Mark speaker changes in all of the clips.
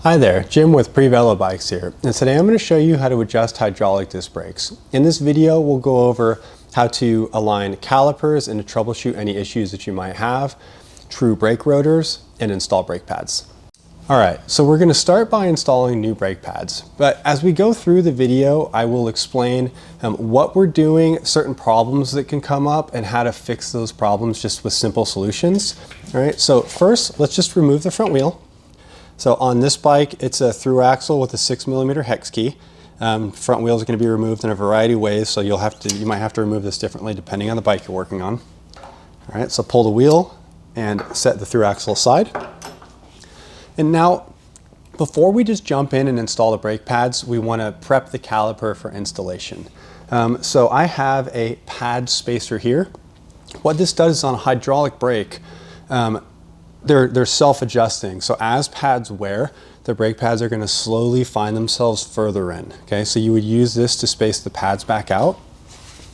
Speaker 1: Hi there, Jim with Pre-Velo Bikes here, and today I'm going to show you how to adjust hydraulic disc brakes. In this video, we'll go over how to align calipers and to troubleshoot any issues that you might have, true brake rotors, and install brake pads. Alright, so we're going to start by installing new brake pads, but as we go through the video, I will explain what we're doing, certain problems that can come up, and how to fix those problems just with simple solutions. Alright, so first, let's just remove the front wheel. So on this bike, it's a through axle with a 6mm hex key. Front wheel is going to be removed in a variety of ways, so you might have to remove this differently depending on the bike you're working on. All right, so pull the wheel and set the through axle aside. And now, before we just jump in and install the brake pads, we want to prep the caliper for installation. So I have a pad spacer here. What this does is on a hydraulic brake, they're self-adjusting. So as pads wear, the brake pads are going to slowly find themselves further in. Okay, so you would use this to space the pads back out.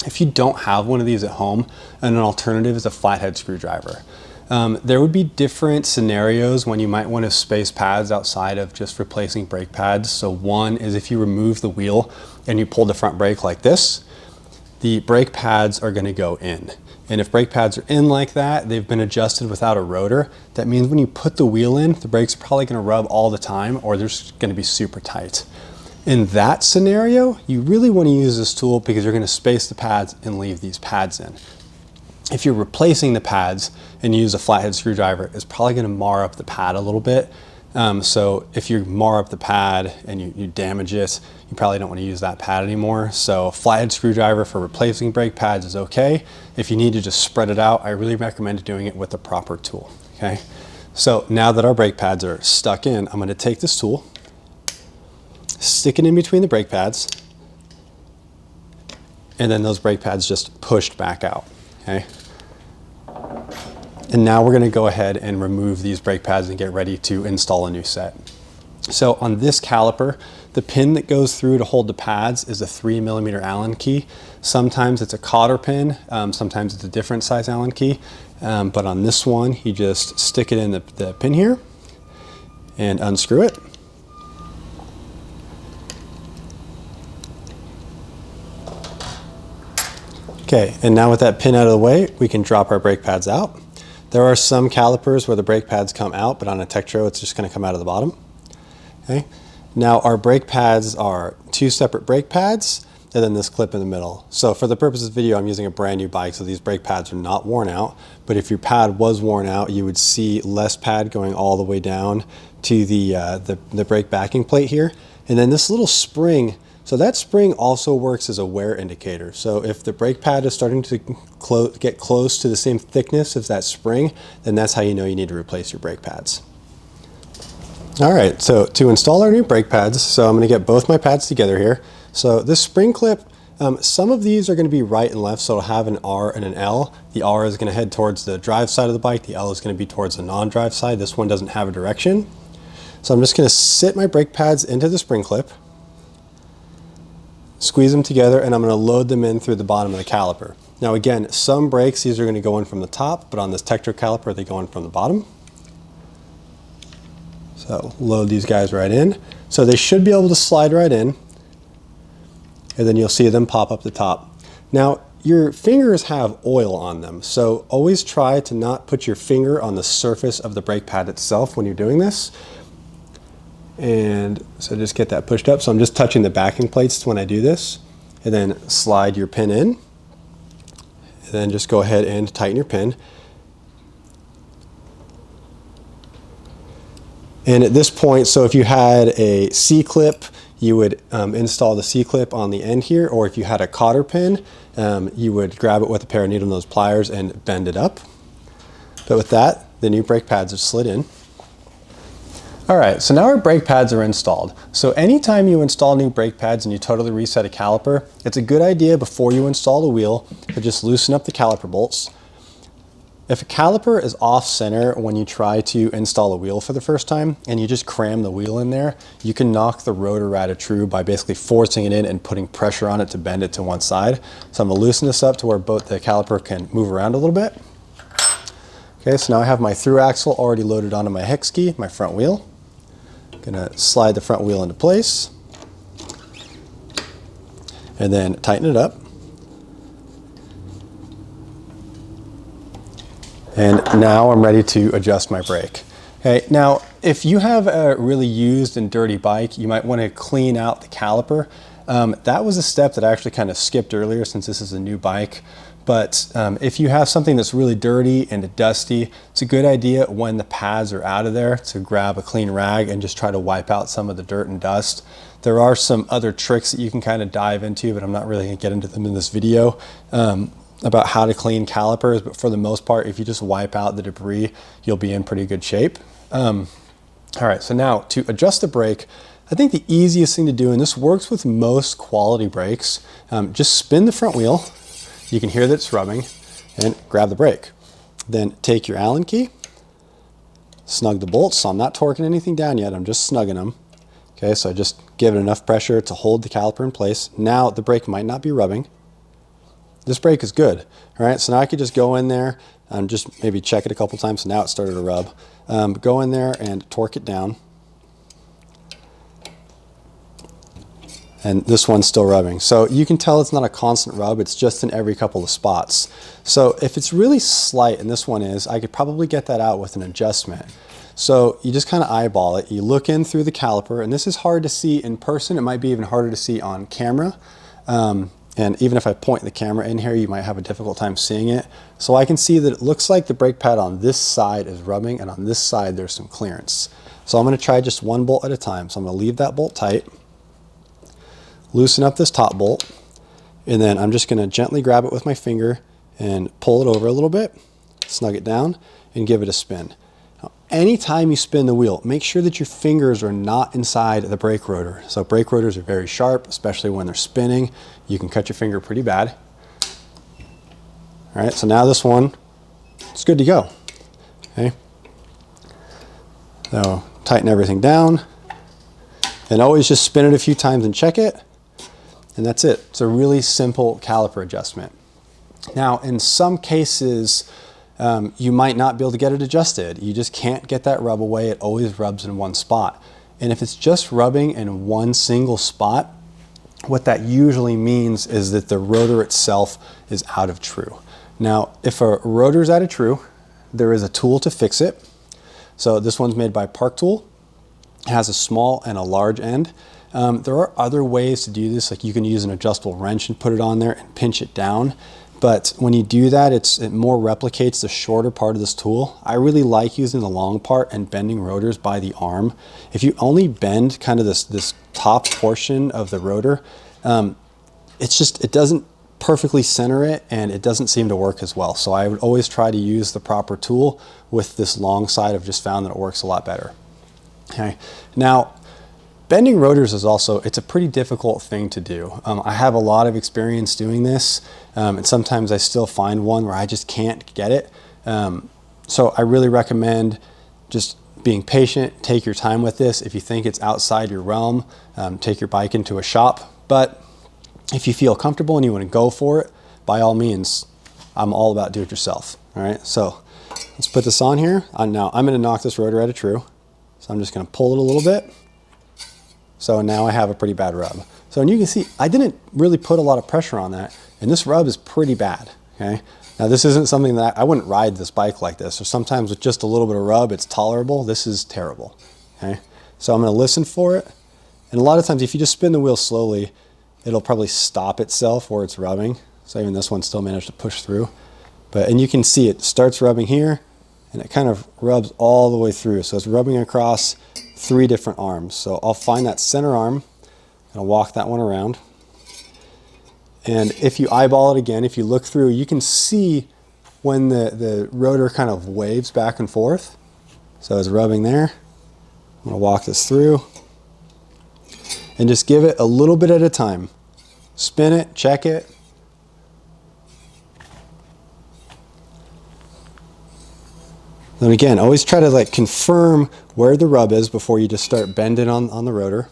Speaker 1: If you don't have one of these at home, an alternative is a flathead screwdriver. There would be different scenarios when you might want to space pads outside of just replacing brake pads. So one is if you remove the wheel and you pull the front brake like this, the brake pads are going to go in. And if brake pads are in like that, they've been adjusted without a rotor. That means when you put the wheel in, the brakes are probably going to rub all the time, or they're just going to be super tight. In that scenario, you really want to use this tool because you're going to space the pads and leave these pads in. If you're replacing the pads and you use a flathead screwdriver, it's probably going to mar up the pad a little bit. So if you mar up the pad and you damage it, you probably don't want to use that pad anymore. So flathead screwdriver for replacing brake pads is okay. If you need to just spread it out, I really recommend doing it with the proper tool. Okay. So now that our brake pads are stuck in, I'm going to take this tool, stick it in between the brake pads, and then those brake pads just pushed back out. Okay. And now we're going to go ahead and remove these brake pads and get ready to install a new set. So on this caliper, the pin that goes through to hold the pads is a 3mm Allen key. Sometimes it's a cotter pin, sometimes it's a different size Allen key. But on this one, you just stick it in the pin here and unscrew it. Okay, and now with that pin out of the way, we can drop our brake pads out. There are some calipers where the brake pads come out, but on a Tektro, it's just going to come out of the bottom. Okay. Now our brake pads are two separate brake pads, and then this clip in the middle. So for the purpose of this video, I'm using a brand new bike, so these brake pads are not worn out. But if your pad was worn out, you would see less pad going all the way down to the brake backing plate here. And then this little spring, so that spring also works as a wear indicator. So if the brake pad is starting to get close to the same thickness as that spring, then that's how you know you need to replace your brake pads. All right, so to install our new brake pads, so I'm going to get both my pads together here. So this spring clip, some of these are going to be right and left, so it'll have an R and an L. The R is going to head towards the drive side of the bike. The L is going to be towards the non-drive side. This one doesn't have a direction. So I'm just going to sit my brake pads into the spring clip, squeeze them together, and I'm going to load them in through the bottom of the caliper. Now again, some brakes, these are going to go in from the top, but on this Tektro caliper, they go in from the bottom. So load these guys right in. So they should be able to slide right in, and then you'll see them pop up the top. Now your fingers have oil on them, so always try to not put your finger on the surface of the brake pad itself when you're doing this. And so just get that pushed up. So I'm just touching the backing plates when I do this, and then slide your pin in, and then just go ahead and tighten your pin. And at this point, so if you had a C-clip, you would install the C-clip on the end here, or if you had a cotter pin, you would grab it with a pair of needle nose pliers and bend it up. But with that, the new brake pads are slid in. All right, so now our brake pads are installed. So anytime you install new brake pads and you totally reset a caliper, it's a good idea before you install the wheel to just loosen up the caliper bolts. If a caliper is off center when you try to install a wheel for the first time and you just cram the wheel in there, you can knock the rotor out of true by basically forcing it in and putting pressure on it to bend it to one side. So I'm going to loosen this up to where both the caliper can move around a little bit. Okay, so now I have my through axle already loaded onto my hex key, my front wheel. Gonna slide the front wheel into place and then tighten it up. And now I'm ready to adjust my brake. Okay, now if you have a really used and dirty bike, you might want to clean out the caliper. That was a step that I actually kind of skipped earlier since this is a new bike. But if you have something that's really dirty and dusty, it's a good idea when the pads are out of there to grab a clean rag and just try to wipe out some of the dirt and dust. There are some other tricks that you can kind of dive into, but I'm not really going to get into them in this video, about how to clean calipers. But for the most part, if you just wipe out the debris, you'll be in pretty good shape. All right, so now to adjust the brake, I think the easiest thing to do, and this works with most quality brakes, just spin the front wheel. You can hear that it's rubbing, and grab the brake. Then take your Allen key, snug the bolts. So I'm not torquing anything down yet, I'm just snugging them. Okay, so just give it enough pressure to hold the caliper in place. Now the brake might not be rubbing. This brake is good. All right, so now I could just go in there and just maybe check it a couple times. So now it started to rub. Go in there and torque it down. And this one's still rubbing. So you can tell it's not a constant rub, it's just in every couple of spots. So if it's really slight, and this one is, I could probably get that out with an adjustment. So you just kind of eyeball it. You look in through the caliper, and this is hard to see in person. It might be even harder to see on camera. And even if I point the camera in here, you might have a difficult time seeing it. So I can see that it looks like the brake pad on this side is rubbing, and on this side there's some clearance. So I'm going to try just one bolt at a time. So I'm going to leave that bolt tight, loosen up this top bolt, and then I'm just going to gently grab it with my finger and pull it over a little bit, snug it down, and give it a spin. Now, anytime you spin the wheel, make sure that your fingers are not inside the brake rotor. So brake rotors are very sharp, especially when they're spinning. You can cut your finger pretty bad. All right, so now this one, it's good to go. Okay, so tighten everything down, and always just spin it a few times and check it. And that's it. It's a really simple caliper adjustment. Now, in some cases, you might not be able to get it adjusted. You just can't get that rub away. It always rubs in one spot. And if it's just rubbing in one single spot, what that usually means is that the rotor itself is out of true. Now, if a rotor is out of true, there is a tool to fix it. So this one's made by Park Tool. It has a small and a large end. There are other ways to do this, like you can use an adjustable wrench and put it on there and pinch it down. But when you do that, it more replicates the shorter part of this tool. I really like using the long part and bending rotors by the arm. If you only bend kind of this top portion of the rotor, it doesn't perfectly center it, and it doesn't seem to work as well. So I would always try to use the proper tool with this long side. I've just found that it works a lot better. Okay, now, bending rotors is also, it's a pretty difficult thing to do. I have a lot of experience doing this, and sometimes I still find one where I just can't get it. So I really recommend just being patient, take your time with this. If you think it's outside your realm, take your bike into a shop. But if you feel comfortable and you want to go for it, by all means, I'm all about do it yourself. All right, so let's put this on here. Now I'm going to knock this rotor out of true. So I'm just going to pull it a little bit. So now I have a pretty bad rub. So, and you can see I didn't really put a lot of pressure on that, and this rub is pretty bad. Okay. Now this isn't something that I wouldn't ride this bike like this. So sometimes with just a little bit of rub, it's tolerable. This is terrible. Okay. So I'm going to listen for it. And a lot of times if you just spin the wheel slowly, it'll probably stop itself where it's rubbing. So even this one still managed to push through. And you can see it starts rubbing here, and it kind of rubs all the way through. So it's rubbing across 3 different arms. So I'll find that center arm, and I'll walk that one around. And if you eyeball it again, if you look through, you can see when the rotor kind of waves back and forth. So it's rubbing there. I'm going to walk this through and just give it a little bit at a time. Spin it, check it. Then again, always try to confirm where the rub is before you just start bending on the rotor.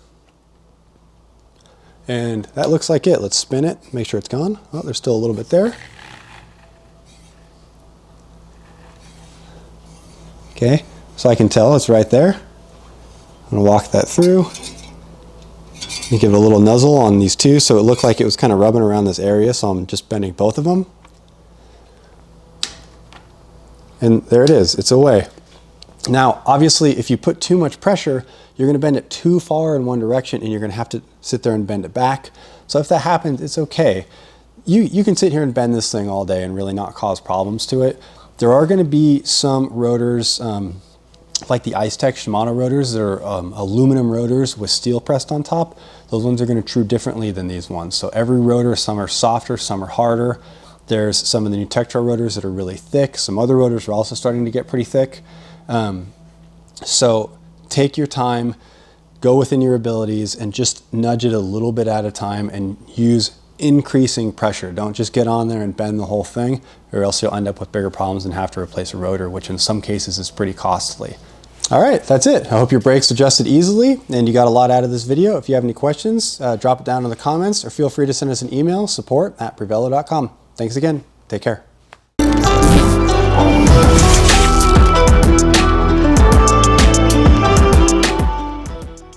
Speaker 1: And that looks like it. Let's spin it, make sure it's gone. Oh, there's still a little bit there. Okay, so I can tell it's right there. going to walk that through. You give it a little nuzzle on these two, so it looked like it was kind of rubbing around this area, so I'm just bending both of them. And there it is, it's away. Now, obviously, if you put too much pressure, you're going to bend it too far in one direction and you're going to have to sit there and bend it back. So if that happens, it's okay. You can sit here and bend this thing all day and really not cause problems to it. There are going to be some rotors, like the Ice Tech Shimano rotors, that are aluminum rotors with steel pressed on top. Those ones are going to true differently than these ones. So every rotor, some are softer, some are harder. There's some of the new Tektro rotors that are really thick. Some other rotors are also starting to get pretty thick. So take your time, go within your abilities, and just nudge it a little bit at a time and use increasing pressure. Don't just get on there and bend the whole thing, or else you'll end up with bigger problems and have to replace a rotor, which in some cases is pretty costly. All right, that's it. I hope your brakes adjusted easily and you got a lot out of this video. If you have any questions, drop it down in the comments or feel free to send us an email, support@prevelo.com. Thanks again. Take care.